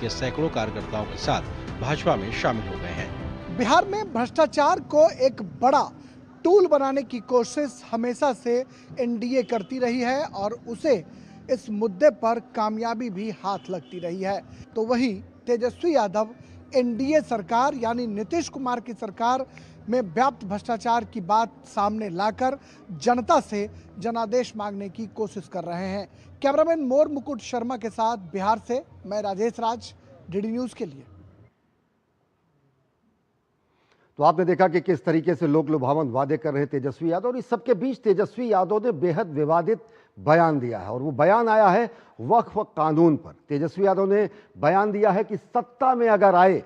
के सैकड़ों कार्यकर्ताओं के साथ भाजपा में शामिल हो गए हैं। बिहार में भ्रष्टाचार को एक बड़ा टूल बनाने की कोशिश हमेशा से एनडीए करती रही है और उसे इस मुद्दे पर कामयाबी भी हाथ लगती रही है। तो वहीं तेजस्वी यादव एनडीए सरकार यानी नीतीश कुमार की सरकार में व्याप्त भ्रष्टाचार की बात सामने लाकर जनता से जनादेश मांगने की कोशिश कर रहे हैं। कैमरामैन मोर मुकुट शर्मा के साथ बिहार से मैं राजेश राज, डीडी न्यूज़ के लिए। तो आपने देखा कि किस तरीके से लोक लुभावन वादे कर रहे तेजस्वी यादव, और इस सबके बीच तेजस्वी यादव ने बेहद विवादित बयान दिया है और वो बयान आया है वक्फ कानून पर। तेजस्वी यादव ने बयान दिया है कि सत्ता में अगर आए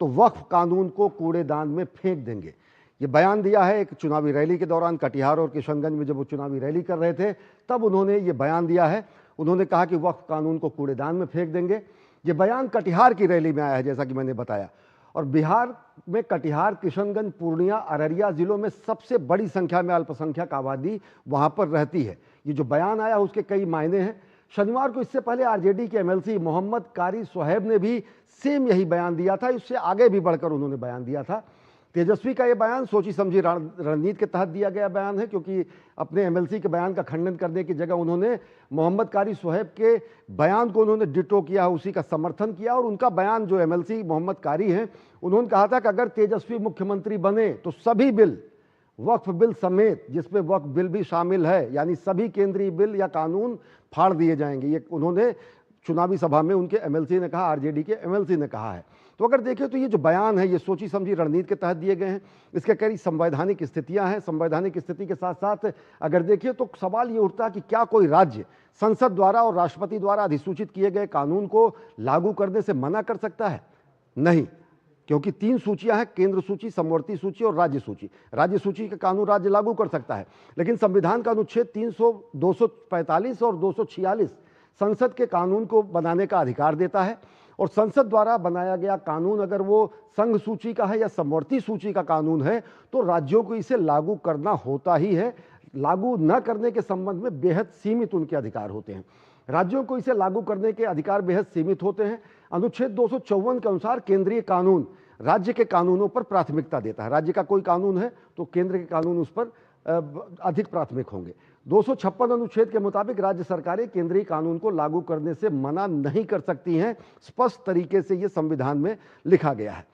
तो वक्फ कानून को कूड़ेदान में फेंक देंगे। ये बयान दिया है एक चुनावी रैली के दौरान, कटिहार और किशनगंज में जब वो चुनावी रैली कर रहे थे तब उन्होंने ये बयान दिया है। उन्होंने कहा कि वक्फ कानून को कूड़ेदान में फेंक देंगे। ये बयान कटिहार की रैली में आया है, जैसा कि मैंने बताया। और बिहार में कटिहार, किशनगंज, पूर्णिया, अररिया जिलों में सबसे बड़ी संख्या में अल्पसंख्यक आबादी वहां पर रहती है। ये जो बयान आया उसके कई मायने हैं। शनिवार को इससे पहले आरजेडी के एमएलसी मोहम्मद कारी सोहेब ने भी सेम यही बयान दिया था। इससे आगे भी बढ़कर उन्होंने बयान दिया था। तेजस्वी का ये बयान सोची समझी रणनीति के तहत दिया गया बयान है, क्योंकि अपने एमएलसी के बयान का खंडन करने की जगह उन्होंने मोहम्मद कारी सोहेब के बयान को उन्होंने डिटो किया, उसी का समर्थन किया। और उनका बयान, जो एमएलसी मोहम्मद कारी हैं, उन्होंने कहा था कि अगर तेजस्वी मुख्यमंत्री बने तो सभी बिल, वक्फ बिल समेत, जिसमें वक्फ बिल भी शामिल है, यानी सभी केंद्रीय बिल या कानून फाड़ दिए जाएंगे। ये उन्होंने चुनावी सभा में उनके एमएलसी ने कहा, आरजेडी के एमएलसी ने कहा है। तो अगर देखें तो ये जो बयान है ये सोची समझी रणनीति के तहत दिए गए हैं। इसके कई संवैधानिक स्थितियां हैं। संवैधानिक स्थिति के साथ साथ अगर देखिए तो सवाल ये उठता है कि क्या कोई राज्य संसद द्वारा और राष्ट्रपति द्वारा अधिसूचित किए गए कानून को लागू करने से मना कर सकता है? नहीं, क्योंकि 3 सूचियां हैं, केंद्र सूची, समवर्ती सूची और राज्य सूची। राज्य सूची का कानून राज्य लागू कर सकता है, लेकिन संविधान का अनुच्छेद 245 और 246 संसद के कानून को बनाने का अधिकार देता है। और संसद द्वारा बनाया गया कानून अगर वो संघ सूची का है या समवर्ती सूची का कानून है तो राज्यों को इसे लागू करना होता ही है। लागू न करने के संबंध में बेहद सीमित उनके अधिकार होते हैं। राज्यों को इसे लागू करने के अधिकार बेहद सीमित होते हैं। अनुच्छेद 254 के अनुसार केंद्रीय कानून राज्य के कानूनों पर प्राथमिकता देता है। राज्य का कोई कानून है तो केंद्र के कानून उस पर अधिक प्राथमिक होंगे। 256 अनुच्छेद के मुताबिक राज्य सरकारें केंद्रीय कानून को लागू करने से मना नहीं कर सकती हैं। स्पष्ट तरीके से यह संविधान में लिखा गया है।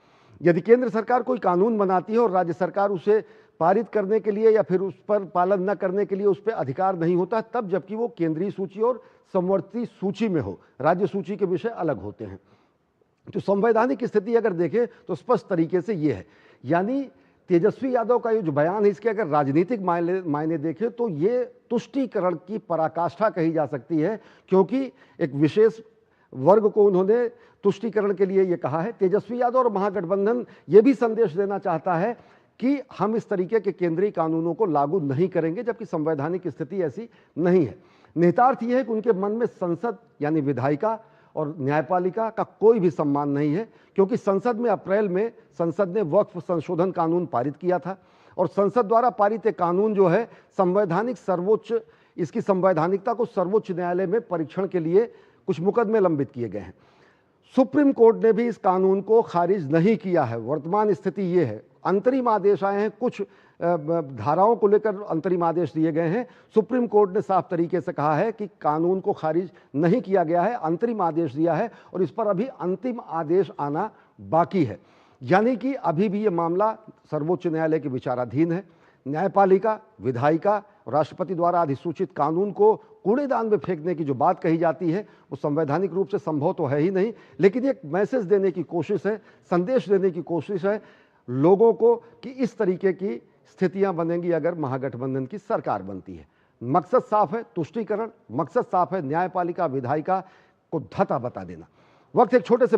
यदि केंद्र सरकार कोई कानून बनाती है और राज्य सरकार उसे पारित करने के लिए या फिर उस पर पालन न करने के लिए उस पर अधिकार नहीं होता, तब जबकि वो केंद्रीय सूची और समवर्ती सूची में हो। राज्य सूची के विषय अलग होते हैं। तो संवैधानिक स्थिति अगर देखें तो स्पष्ट तरीके से ये है। यानी तेजस्वी यादव का ये जो बयान है, इसके अगर राजनीतिक मायने देखें तो ये तुष्टीकरण की पराकाष्ठा कही जा सकती है, क्योंकि एक विशेष वर्ग को उन्होंने तुष्टीकरण के लिए ये कहा है। तेजस्वी यादव और महागठबंधन ये भी संदेश देना चाहता है कि हम इस तरीके के केंद्रीय कानूनों को लागू नहीं करेंगे, जबकि संवैधानिक स्थिति ऐसी नहीं है। निहितार्थ यह है कि उनके मन में संसद यानी विधायिका और न्यायपालिका का कोई भी सम्मान नहीं है, क्योंकि संसद में अप्रैल में संसद ने वक्फ संशोधन कानून पारित किया था और संसद द्वारा पारित एक कानून जो है संवैधानिक सर्वोच्च, इसकी संवैधानिकता को सर्वोच्च न्यायालय में परीक्षण के लिए कुछ मुकदमे लंबित किए गए हैं। सुप्रीम कोर्ट ने भी इस कानून को खारिज नहीं किया है। वर्तमान स्थिति ये है। अंतरिम आदेश आए हैं, कुछ धाराओं को लेकर अंतरिम आदेश दिए गए हैं। सुप्रीम कोर्ट ने साफ तरीके से कहा है कि कानून को खारिज नहीं किया गया है, अंतरिम आदेश दिया है और इस पर अभी अंतिम आदेश आना बाकी है। यानी कि अभी भी ये मामला सर्वोच्च न्यायालय के विचाराधीन है। न्यायपालिका, विधायिका, राष्ट्रपति द्वारा अधिसूचित कानून को कूड़ेदान में फेंकने की जो बात कही जाती है वो संवैधानिक रूप से संभव तो है ही नहीं, लेकिन एक मैसेज देने की कोशिश है, संदेश देने की कोशिश है लोगों को कि इस तरीके की स्थितियां बनेंगी अगर महागठबंधन की सरकार बनती है। मकसद साफ है, तुष्टीकरण। मकसद साफ है, न्यायपालिका, विधायिका को धता बता देना। वक्त एक छोटे से